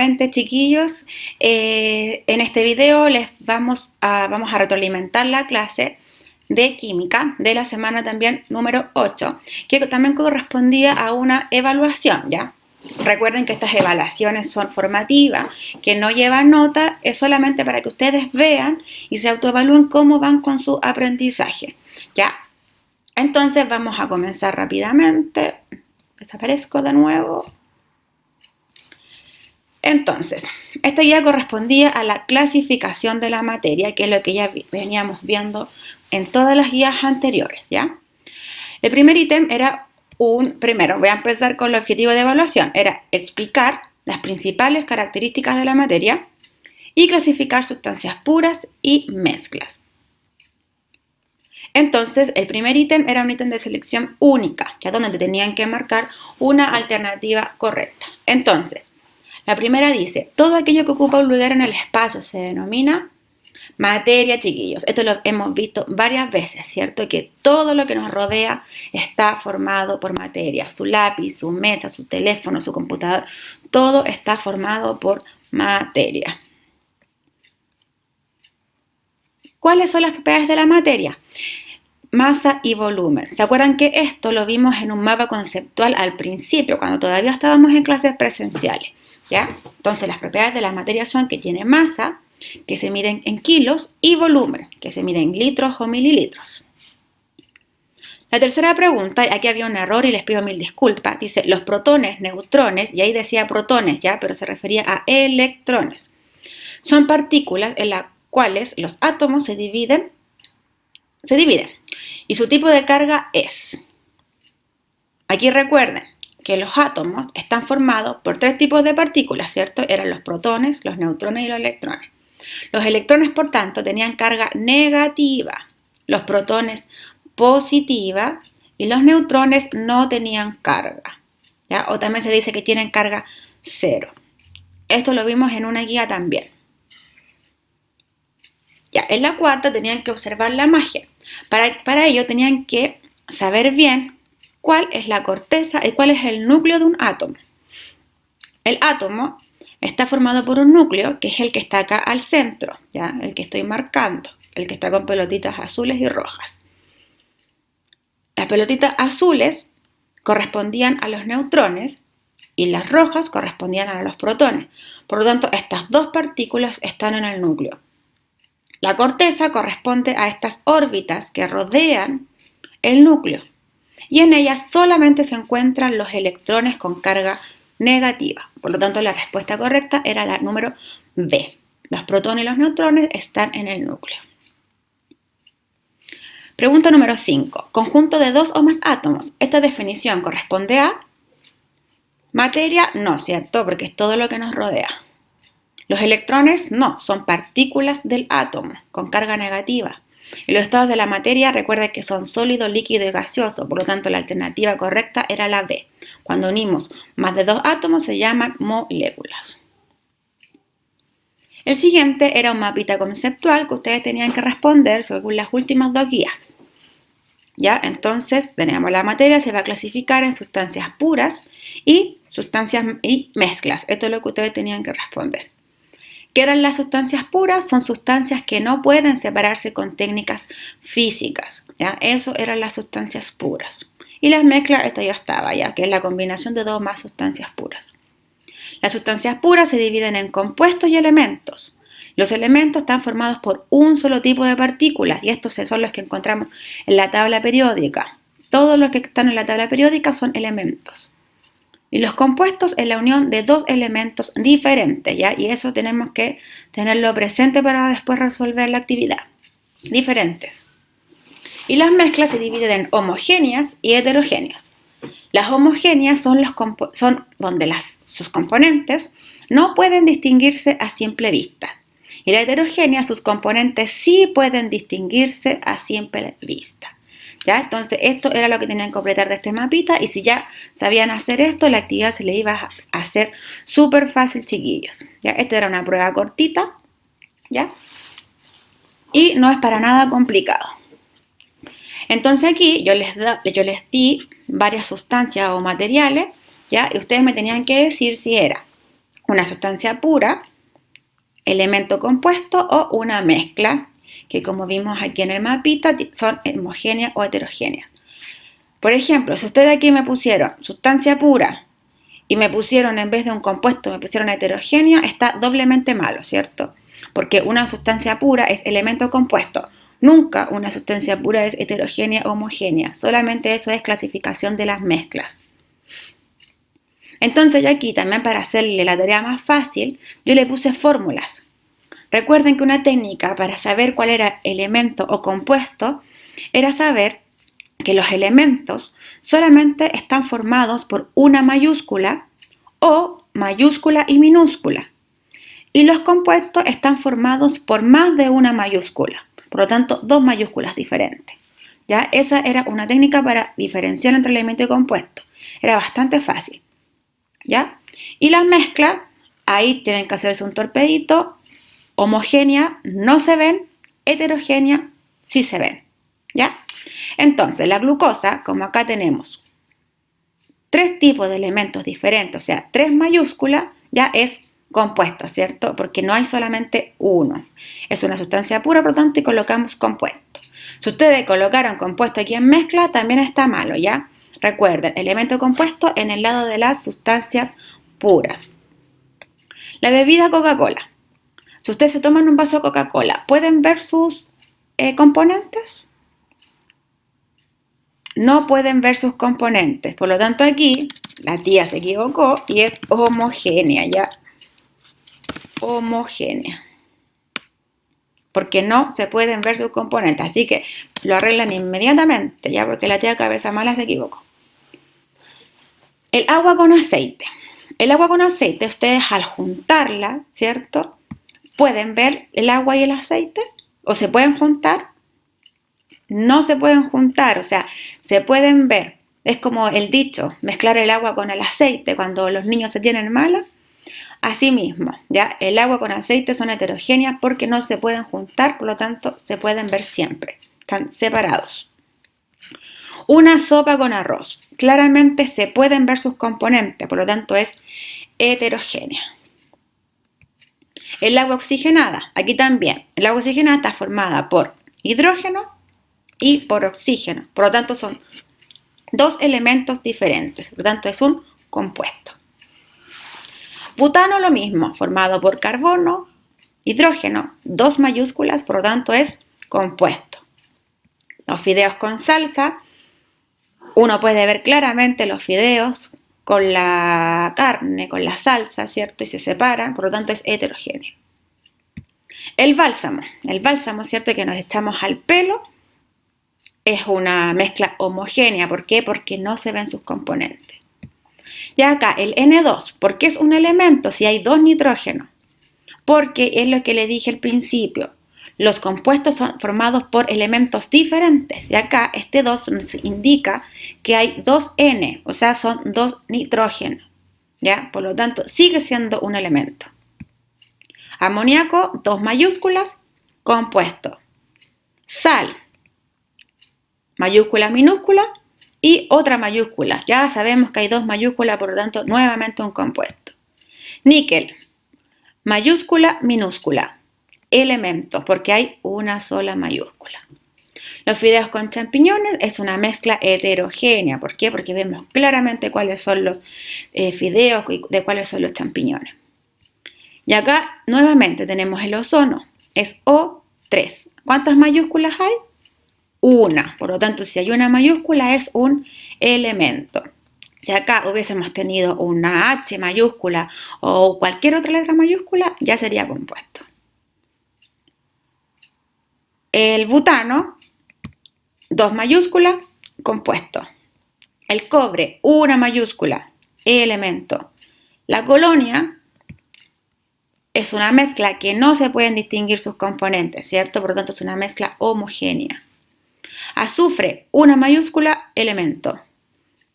rápidamente, chiquillos, en este video vamos a retroalimentar la clase de química de la semana también número 8, que también correspondía a una evaluación, ¿ya? Recuerden que estas evaluaciones son formativas, que no llevan nota, es solamente para que ustedes vean y se autoevalúen cómo van con su aprendizaje, ¿ya? Entonces vamos a comenzar rápidamente. Desaparezco de nuevo. Entonces, esta guía correspondía a la clasificación de la materia, que es lo que ya veníamos viendo en todas las guías anteriores, ¿ya? El primer ítem era primero voy a empezar con el objetivo de evaluación, era explicar las principales características de la materia y clasificar sustancias puras y mezclas. Entonces, el primer ítem era un ítem de selección única, ya donde te tenían que marcar una alternativa correcta. Entonces, la primera dice, todo aquello que ocupa un lugar en el espacio se denomina materia, chiquillos. Esto lo hemos visto varias veces, ¿cierto? Que todo lo que nos rodea está formado por materia. Su lápiz, su mesa, su teléfono, su computador, todo está formado por materia. ¿Cuáles son las propiedades de la materia? Masa y volumen. ¿Se acuerdan que esto lo vimos en un mapa conceptual al principio, cuando todavía estábamos en clases presenciales? ¿Ya? Entonces, las propiedades de la materia son que tiene masa, que se miden en kilos, y volumen, que se mide en litros o mililitros. La tercera pregunta, aquí había un error y les pido mil disculpas, dice los protones, neutrones, y ahí decía protones ya, pero se refería a electrones. Son partículas en las cuales los átomos se dividen y su tipo de carga es. Aquí recuerden que los átomos están formados por tres tipos de partículas, ¿cierto? Eran los protones, los neutrones y los electrones. Los electrones, por tanto, tenían carga negativa, los protones positiva y los neutrones no tenían carga, ¿ya? O también se dice que tienen carga cero. Esto lo vimos en una guía también. Ya, en la cuarta tenían que observar la magia. Para ello tenían que saber bien cuál es la corteza y cuál es el núcleo de un átomo. El átomo está formado por un núcleo, que es el que está acá al centro, ¿ya? El que estoy marcando, el que está con pelotitas azules y rojas. Las pelotitas azules correspondían a los neutrones y las rojas correspondían a los protones. Por lo tanto, estas dos partículas están en el núcleo. La corteza corresponde a estas órbitas que rodean el núcleo y en ellas solamente se encuentran los electrones con carga negativa. Por lo tanto, la respuesta correcta era la número B. Los protones y los neutrones están en el núcleo. Pregunta número 5. Conjunto de dos o más átomos. Esta definición corresponde a materia, no, ¿cierto? Porque es todo lo que nos rodea. Los electrones no, son partículas del átomo con carga negativa. Y los estados de la materia, recuerden que son sólido, líquido y gaseoso, por lo tanto la alternativa correcta era la B. Cuando unimos más de dos átomos se llaman moléculas. El siguiente era un mapita conceptual que ustedes tenían que responder según las últimas dos guías. ¿Ya? Entonces tenemos la materia, se va a clasificar en sustancias puras y sustancias y mezclas. Esto es lo que ustedes tenían que responder. ¿Qué eran las sustancias puras? Son sustancias que no pueden separarse con técnicas físicas, ¿ya? Eso eran las sustancias puras. Y las mezclas, esta ya estaba, ¿ya? Que es la combinación de dos o más sustancias puras. Las sustancias puras se dividen en compuestos y elementos. Los elementos están formados por un solo tipo de partículas y estos son los que encontramos en la tabla periódica. Todos los que están en la tabla periódica son elementos. Y los compuestos es la unión de dos elementos diferentes, ¿ya? Y eso tenemos que tenerlo presente para después resolver la actividad. Diferentes. Y las mezclas se dividen en homogéneas y heterogéneas. Las homogéneas son donde sus componentes no pueden distinguirse a simple vista. Y la heterogénea, sus componentes sí pueden distinguirse a simple vista. ¿Ya? Entonces esto era lo que tenían que completar de este mapita y si ya sabían hacer esto, la actividad se le iba a hacer súper fácil, chiquillos. ¿Ya? Esta era una prueba cortita, ¿ya? Y no es para nada complicado. Entonces aquí yo les di varias sustancias o materiales, ¿ya? Y ustedes me tenían que decir si era una sustancia pura, elemento compuesto o una mezcla, que como vimos aquí en el mapita son homogéneas o heterogéneas. Por ejemplo, si ustedes aquí me pusieron sustancia pura y me pusieron en vez de un compuesto, me pusieron heterogénea, está doblemente malo, ¿cierto? Porque una sustancia pura es elemento compuesto. Nunca una sustancia pura es heterogénea o homogénea. Solamente eso es clasificación de las mezclas. Entonces yo aquí también, para hacerle la tarea más fácil, yo le puse fórmulas. Recuerden que una técnica para saber cuál era elemento o compuesto era saber que los elementos solamente están formados por una mayúscula o mayúscula y minúscula. Y los compuestos están formados por más de una mayúscula. Por lo tanto, dos mayúsculas diferentes. ¿Ya? Esa era una técnica para diferenciar entre elemento y compuesto. Era bastante fácil. ¿Ya? Y las mezclas, ahí tienen que hacerse un torpedito. Homogénea no se ven, heterogénea sí se ven. ¿Ya? Entonces, la glucosa, como acá tenemos tres tipos de elementos diferentes, o sea, tres mayúsculas, ya es compuesto, ¿cierto? Porque no hay solamente uno. Es una sustancia pura, por lo tanto, y colocamos compuesto. Si ustedes colocaron compuesto aquí en mezcla, también está malo, ¿ya? Recuerden, elemento compuesto en el lado de las sustancias puras. La bebida Coca-Cola. Si ustedes se toman un vaso de Coca-Cola, ¿pueden ver sus componentes? No pueden ver sus componentes. Por lo tanto, aquí la tía se equivocó y es homogénea, ¿ya? Homogénea. Porque no se pueden ver sus componentes. Así que lo arreglan inmediatamente, ¿ya? Porque la tía cabeza mala se equivocó. El agua con aceite. El agua con aceite, ustedes al juntarla, ¿cierto? ¿Pueden ver el agua y el aceite? ¿O se pueden juntar? No se pueden juntar, o sea, se pueden ver. Es como el dicho, mezclar el agua con el aceite cuando los niños se tienen mala. Así mismo, ¿ya? El agua con aceite son heterogéneas porque no se pueden juntar, por lo tanto, se pueden ver siempre. Están separados. Una sopa con arroz. Claramente se pueden ver sus componentes, por lo tanto, es heterogénea. El agua oxigenada. Aquí también. El agua oxigenada está formada por hidrógeno y por oxígeno. Por lo tanto, son dos elementos diferentes. Por lo tanto, es un compuesto. Butano lo mismo, formado por carbono, hidrógeno, dos mayúsculas, por lo tanto, es compuesto. Los fideos con salsa. Uno puede ver claramente los fideos con la carne, con la salsa, ¿cierto? Y se separan, por lo tanto, es heterogéneo. El bálsamo, ¿cierto? Que nos echamos al pelo. Es una mezcla homogénea. ¿Por qué? Porque no se ven sus componentes. Y acá el N2, ¿por qué es un elemento si hay dos nitrógenos? Porque es lo que le dije al principio. Los compuestos son formados por elementos diferentes. Y acá este 2 nos indica que hay dos N, o sea, son dos nitrógenos. ¿Ya? Por lo tanto, sigue siendo un elemento. Amoníaco, dos mayúsculas, compuesto. Sal, mayúscula, minúscula y otra mayúscula. Ya sabemos que hay dos mayúsculas, por lo tanto, nuevamente un compuesto. Níquel, mayúscula, minúscula. Elemento, porque hay una sola mayúscula. Los fideos con champiñones es una mezcla heterogénea. ¿Por qué? Porque vemos claramente cuáles son los fideos y de cuáles son los champiñones. Y acá nuevamente tenemos el ozono. Es O3. ¿Cuántas mayúsculas hay? Una. Por lo tanto, si hay una mayúscula es un elemento. Si acá hubiésemos tenido una H mayúscula o cualquier otra letra mayúscula, ya sería compuesto. El butano, dos mayúsculas, compuesto. El cobre, una mayúscula, elemento. La colonia es una mezcla que no se pueden distinguir sus componentes, ¿cierto? Por lo tanto, es una mezcla homogénea. Azufre, una mayúscula, elemento.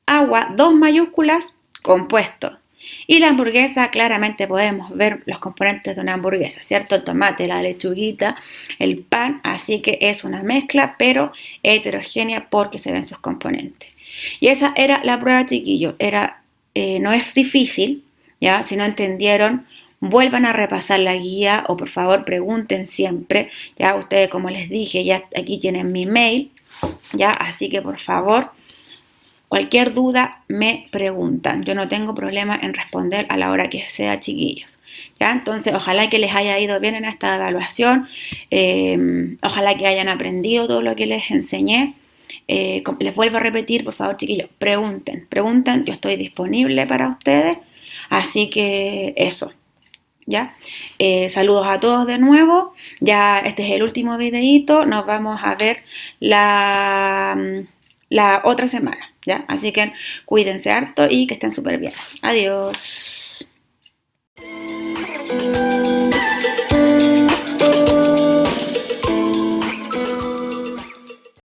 Agua, dos mayúsculas, compuesto. Y la hamburguesa, claramente podemos ver los componentes de una hamburguesa, ¿cierto? El tomate, la lechuguita, el pan, así que es una mezcla, pero heterogénea porque se ven sus componentes. Y esa era la prueba, chiquillos. No es difícil, ¿ya? Si no entendieron, vuelvan a repasar la guía o por favor pregunten siempre, ¿ya? Ustedes, como les dije, ya aquí tienen mi mail, ¿ya? Así que por favor, cualquier duda me preguntan. Yo no tengo problema en responder a la hora que sea, chiquillos. ¿Ya? Entonces, ojalá que les haya ido bien en esta evaluación. Ojalá que hayan aprendido todo lo que les enseñé. Les vuelvo a repetir, por favor, chiquillos, pregunten. Yo estoy disponible para ustedes. Así que eso. ¿Ya? Saludos a todos de nuevo. Ya este es el último videito. Nos vamos a ver la otra semana. ¿Ya? Así que cuídense harto y que estén súper bien. Adiós.